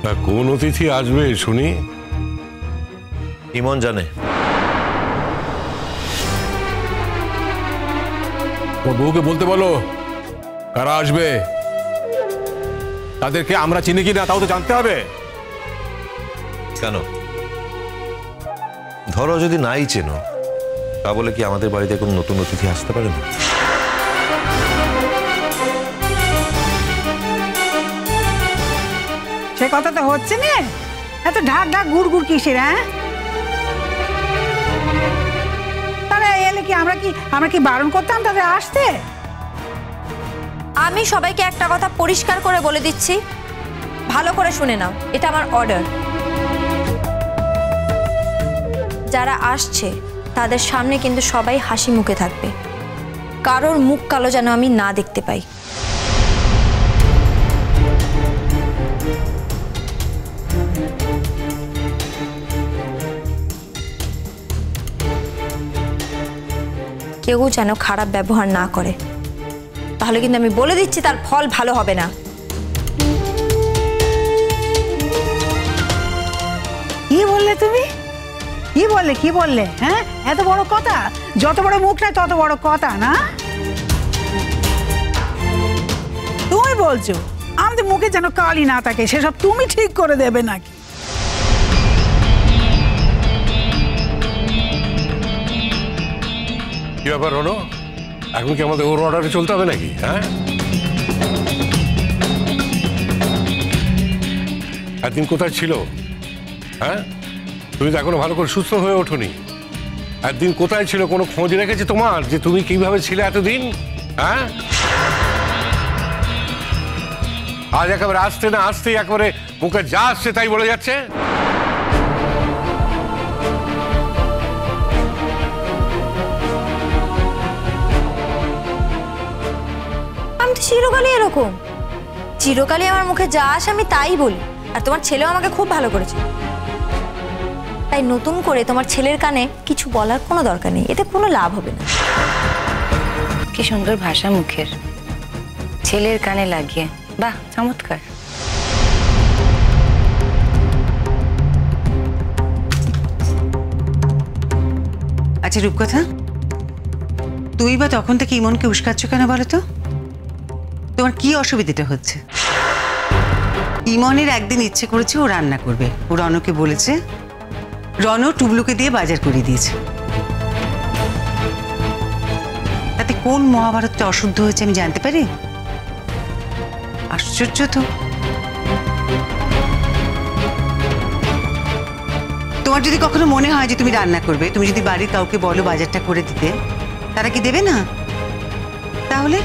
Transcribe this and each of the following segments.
তা কোন অতিথি আসবে শুনি? ইমন জানে। ওর বউকে বলতে বলো কারা আসবে। তাদেরকে আমরা চিনি কি না তাও তো জানতে হবে। কেন? ধরো যদি নাই চেনো, তা বলে কি আমাদের বাড়িতে কোনো নতুন অতিথি আসতে পারে না? সে কথা তো হচ্ছে না। এত ঢাক ঢাক গুড় গুড় কিসের? হ্যাঁ, তারা এলে কি আমরা কি বারণ করতাম তাদের আসতে? আমি সবাইকে একটা কথা পরিষ্কার করে বলে দিচ্ছি, ভালো করে শুনে নাও, এটা আমার অর্ডার। যারা আসছে তাদের সামনে কিন্তু সবাই হাসি মুখে থাকবে, কারোর মুখ কালো যেন আমি না দেখতে পাই। কেউ যেন খারাপ ব্যবহার না করে, তাহলে কিন্তু আমি বলে দিচ্ছি তার ফল ভালো হবে না। কি বললে তুমি? কি বললে? হ্যাঁ, এত বড় কথা? যত বড় মুখ না তত বড় কথা না? তুমি বলছো আমাদের মুখে যেন কালি না থাকে, সেসব তুমি ঠিক করে দেবে নাকি? কি ব্যাপার হলো? এখন কি আমাদের ওর অর্ডারে চলতে হবে নাকি? হ্যাঁ, একদিন কোথায় ছিল? হ্যাঁ, তুমি তো এখনো ভালো করে সুস্থ হয়ে ওঠোনি। একদিন কোথায় ছিল? কোনো খোঁজ রেখেছে তোমার যে তুমি কিভাবে ছিলে এতদিন? হ্যাঁ, আজ একেবারে আসতে না আসতেই একেবারে মুখে যা আসছে তাই বলে যাচ্ছে। আমি তো চিরকালই এরকম, চিরকালই আমার মুখে যা আসে আমি তাই বলি। আর তোমার ছেলেও আমাকে খুব ভালো করেছে, তাই নতুন করে তোমার ছেলের কানে কিছু বলার কোনো দরকার নেই, এতে কোনো লাভ হবে না। কি সুন্দর ভাষা মুখের, ছেলের কানে লাগিয়ে, বাহ চমৎকার। আচ্ছা রূপকথা, তুই বা তখন থেকে ইমনকে উস্কাচ্ছ কেন বলো তো? তোমার কি অসুবিধাটা হচ্ছে? ইমনের একদিন ইচ্ছে করেছে ও রান্না করবে, ও রনকে বলেছে, রন টুবলুকে দিয়ে বাজার করে দিয়েছে। তাতে কোন মহাভারতটা অশুদ্ধ হয়েছে আমি জানতে পারি? আশ্চর্য তো। তোমার যদি কখনো মনে হয় যে তুমি রান্না করবে, তুমি যদি বাড়ির কাউকে বলো বাজারটা করে দিতে, তারা কি দেবে না? তাহলে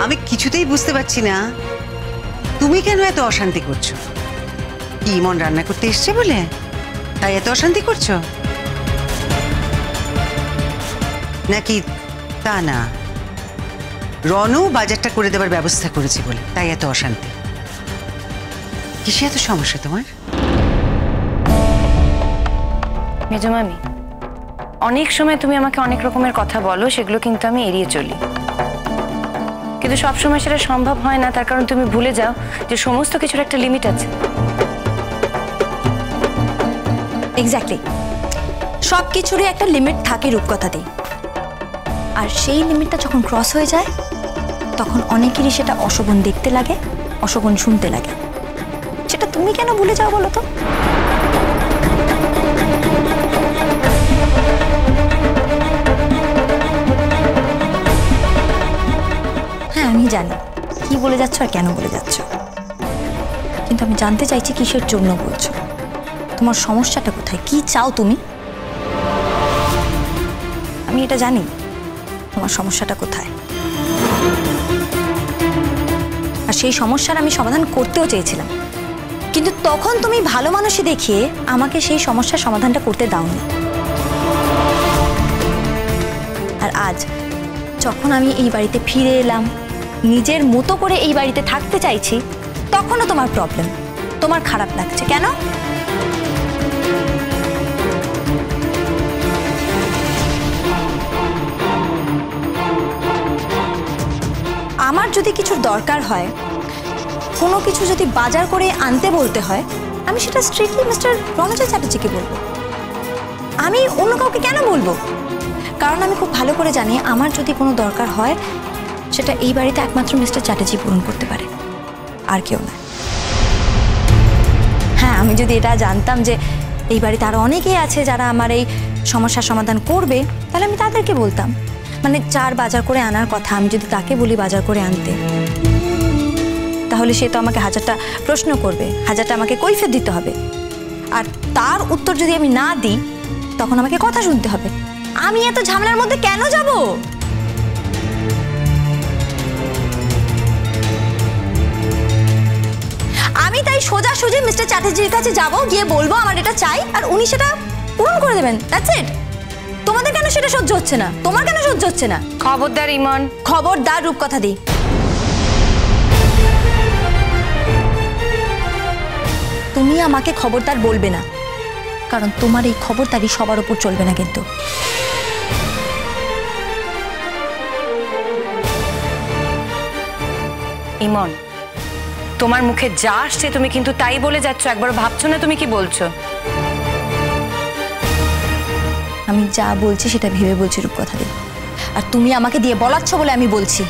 আমি কিছুতেই বুঝতে পারছি না তুমি কেন এত অশান্তি করছো। কি ইমন রান্না করতে এসছে বলে তাই এত অশান্তি করছো? নাকি তা না, রনও বাজারটা করে দেবার ব্যবস্থা করেছে বলে তাই এত অশান্তি? কিসে এত সমস্যা তোমার? মেজমামি, অনেক সময় তুমি আমাকে অনেক রকমের কথা বলো, সেগুলো কিন্তু আমি এড়িয়ে চলি, কিন্তু সবসময় সেটা সম্ভব হয় না। তার কারণ তুমি ভুলে যাও যে সমস্ত কিছুর একটা লিমিট আছে। এক্স্যাক্টলি, সব কিছুরই একটা লিমিট থাকে রূপকথাতেই। আর সেই লিমিটটা যখন ক্রস হয়ে যায় তখন অনেকেরই সেটা অশোভন দেখতে লাগে, অশোভন শুনতে লাগে। সেটা তুমি কেন ভুলে যাও বলো তো? হ্যাঁ, আমি জানি কি বলে যাচ্ছ আর কেন বলে যাচ্ছ, কিন্তু আমি জানতে চাইছি কিসের জন্য বলছো, তোমার সমস্যাটা কোথায়, কি চাও তুমি? আমি এটা জানি তোমার সমস্যাটা কোথায়, আর সেই সমস্যার আমি সমাধান করতেও চেয়েছিলাম, কিন্তু তখন তুমি ভালো মানুষই দেখিয়ে আমাকে সেই সমস্যার সমাধানটা করতে দাওনি। আর আজ যখন আমি এই বাড়িতে ফিরে এলাম, নিজের মতো করে এই বাড়িতে থাকতে চাইছি, তখনও তোমার প্রবলেম, তোমার খারাপ লাগছে কেন? আমার যদি কিছুর দরকার হয়, কোনো কিছু যদি বাজার করে আনতে বলতে হয়, আমি সেটা স্ট্রিক্টলি মিস্টার রণজিৎ চ্যাটার্জিকে বলবো। আমি অন্য কাউকে কেন বলবো? কারণ আমি খুব ভালো করে জানি আমার যদি কোনো দরকার হয় সেটা এই বাড়িতে একমাত্র মিস্টার চ্যাটার্জি পূরণ করতে পারে, আর কেউ না। হ্যাঁ, আমি যদি এটা জানতাম যে এই বাড়িতে আরও অনেকেই আছে যারা আমার এই সমস্যার সমাধান করবে, তাহলে আমি তাদেরকে বলতাম। মানে যার বাজার করে আনার কথা, আমি যদি তাকে বলি বাজার করে আনতে, তাহলে সে তো আমাকে 1000টা প্রশ্ন করবে, 1000টা আমাকে কৈফিয়ত দিতে হবে। আর তার উত্তর যদি আমি না দিই, তখন আমাকে কথা শুনতে হবে। আমি এত ঝামেলার মধ্যে কেন যাব? আমি তাই সোজাসুজি মিস্টার চ্যাটার্জির কাছে যাব, গিয়ে বলবো আমার এটা চাই, আর উনি সেটা পূরণ করে দেবেন। That's it. তোমাদের কেন সেটা সহ্য হচ্ছে না? তোমার কেন সহ্য হচ্ছে না? খবরদার ইমন, খবরদার রূপকথা দি। তুমি আমাকে খবরদার বলবে না, কারণ তোমার এই খবরদারি সবার উপর চলবে না কিন্তু। ইমন, তোমার মুখে যা আসছে তুমি কিন্তু তাই বলে যাচ্ছ, একবার ভাবছো না তুমি কি বলছো? আমি যা বলছি সেটা ভেবে বলছি রূপকথা দি, আর তুমি আমাকে দিয়ে বলাচ্ছ বলে আমি বলছি।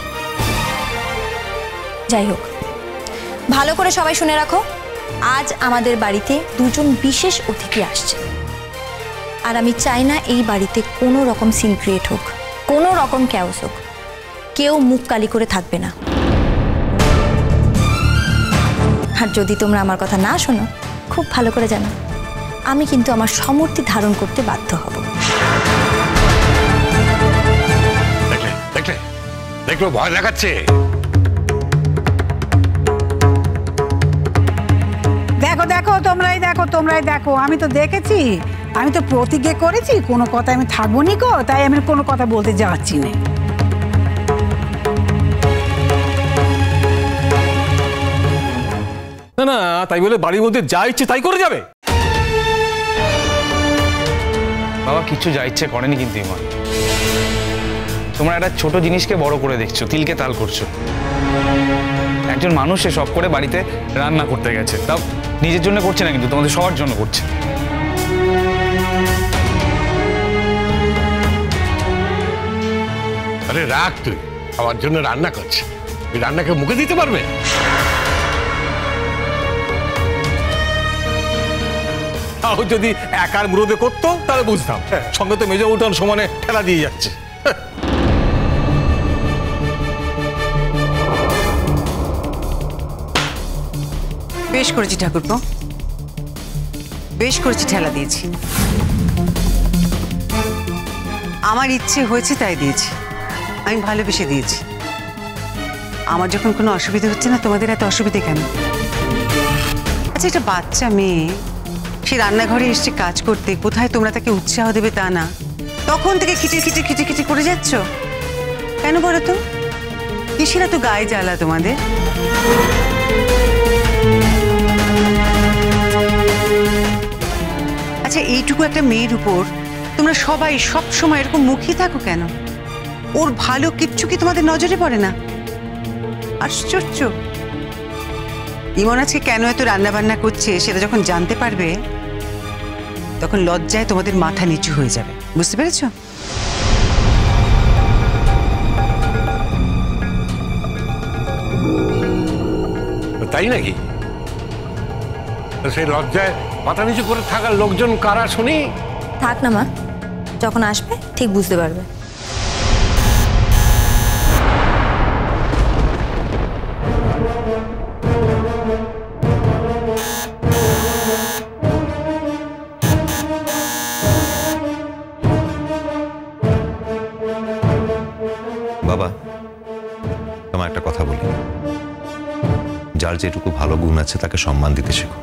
যাই হোক, ভালো করে সবাই শুনে রাখো, আজ আমাদের বাড়িতে 2জন বিশেষ অতিথি আসছে, আর আমি চাই না এই বাড়িতে কোনো রকম সিন ক্রিয়েট হোক, কোনো রকম ক্যাওস হোক। কেউ মুখ কালি করে থাকবে না। আর যদি তোমরা আমার কথা না শোনো, খুব ভালো করে জানো আমি কিন্তু আমার সমর্থি ধারণ করতে বাধ্য হব। দেখলে দেখলে দেখলো, ভয় দেখাচ্ছে। দেখো দেখো, তোমরাই দেখো, আমি তো দেখেছি, আমি তো প্রতিজ্ঞা করেছি কোনো কথা আমি থাকবো নি গো, তাই আমি কোনো কথা বলতে যাচ্ছি না। না না, তাই বলে বাড়ির মধ্যে যা ইচ্ছে তাই করে যাবে? বাবা কিচ্ছু যা ইচ্ছে করেনি কিন্তু ইমন। তোমরা একটা ছোট জিনিসকে বড় করে দেখছো, তিলকে তাল করছো। একজন মানুষ সে সব করে বাড়িতে রান্না করতে গেছে, তাও নিজের জন্য করছে না, কিন্তু তোমাদের সবার জন্য করছে। আরে রাখ, তুই আমার জন্য রান্না করছিস, তুই রান্নাকে মুখে দিতে পারবে? তাও যদি একার মুরদে করতো তাহলে বুঝতাম, সঙ্গে তো মেজো উঠান সমানে ঠেলা দিয়ে যাচ্ছে। বেশ করেছি ঠাকুরপো, বেশ করেছি, ঠেলা দিয়েছি। আমার ইচ্ছে হয়েছে তাই দিয়েছি, আমি ভালোবেসে দিয়েছি। আমার যখন কোনো অসুবিধা হচ্ছে না, তোমাদের এত অসুবিধে কেন? আচ্ছা, একটা বাচ্চা মেয়ে সে রান্নাঘরে এসছে কাজ করতে, কোথায় তোমরা তাকে উৎসাহ দেবে তা না, তখন থেকে খিটে করে যাচ্ছ কেন বলো তো? কিসের এত গায়ে জ্বালা তোমাদের? আচ্ছা, এইটুকু একটা মেয়ের উপর তোমরা সবাই সব সময় এরকম মুখিয়ে থাকো কেন? ওর ভালো কিচ্ছু কি তোমাদের নজরে পড়ে না? আশ্চর্য। ইমন আজকে কেন এত রান্না বান্না করছে সেটা যখন জানতে পারবে, তখন লজ্জায় তোমাদের মাথা নিচু হয়ে যাবে, বুঝতে পেরেছো? তাই নাকি? সেই লজ্জায় মাথা নিচু করে থাকার লোকজন কারা শুনি? থাক না মা, যখন আসবে ঠিক বুঝতে পারবে। বাবা, তোমার একটা কথা বলি, যার যেটুকু ভালো গুণ আছে তাকে সম্মান দিতে শেখো,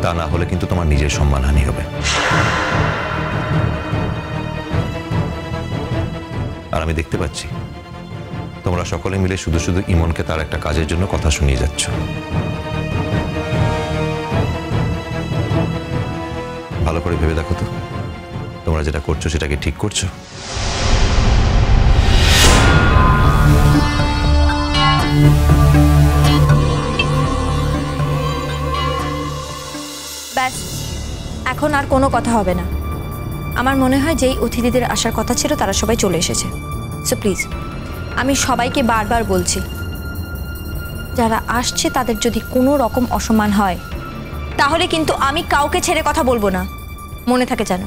তা না হলে কিন্তু তোমার নিজের সম্মানহানি হবে। আর আমি দেখতে পাচ্ছি তোমরা সকলে মিলে শুধু শুধু ইমনকে তার একটা কাজের জন্য কথা শুনিয়ে যাচ্ছ। ভালো করে ভেবে দেখো তো, তোমরা যেটা করছো সেটা কি ঠিক করছো? ব্যাস, এখন আর কোনো কথা হবে না। আমার মনে হয় যেই অতিথিদের আসার কথা ছিল তারা সবাই চলে এসেছে। সো প্লিজ, আমি সবাইকে বারবার বলছি, যারা আসছে তাদের যদি কোনো রকম অসম্মান হয় তাহলে কিন্তু আমি কাউকে ছেড়ে কথা বলবো না, মনে থাকে যেন।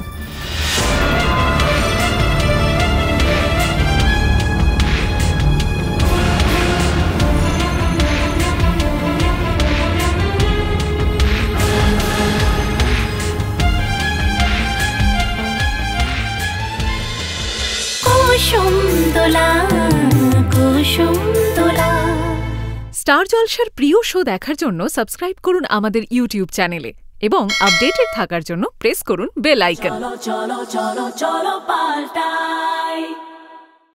স্টার জলসার প্রিয় শো দেখার জন্য সাবস্ক্রাইব করুন আমাদের ইউটিউব চ্যানেলে এবং আপডেটেড থাকার জন্য প্রেস করুন বেল আইকন। চলো চলো চলো চলো পাল্টাই।